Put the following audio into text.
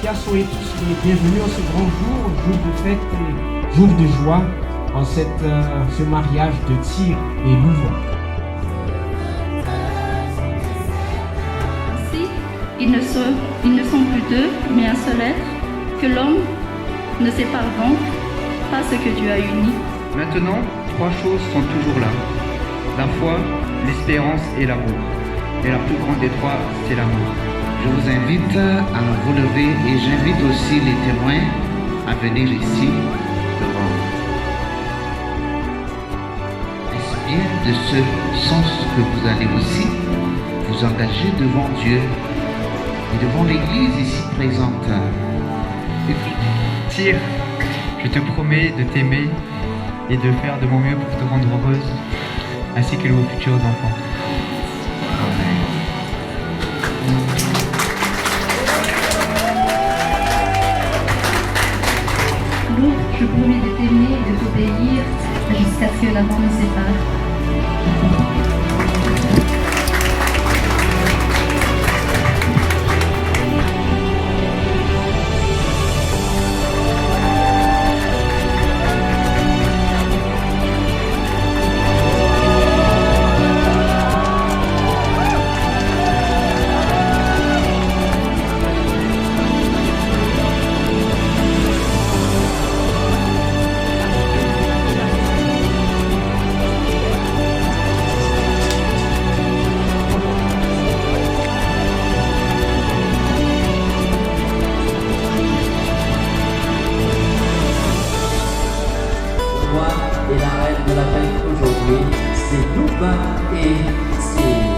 cas, soyez tous les bienvenus en ce grand jour, jour de fête et jour de joie, en ce mariage de Tyr et Louvain. Ainsi, ils ne sont plus deux, mais un seul être, que l'homme ne sépare donc pas ce que Dieu a uni. Maintenant, trois choses sont toujours là. La foi, l'espérance et l'amour. Et la plus grande des trois, c'est l'amour. Je vous invite à vous lever et j'invite aussi les témoins à venir ici devant. Est-ce bien de ce sens que vous allez aussi vous engager devant Dieu et devant l'Église ici présente? Tyr, je te promets de t'aimer et de faire de mon mieux pour te rendre heureuse, ainsi que vos futurs enfants. Amen. Lourd, je promets de t'aimer et de t'obéir jusqu'à ce que la mort nous sépare. Et la reine de la fête aujourd'hui, c'est Louvain et c'est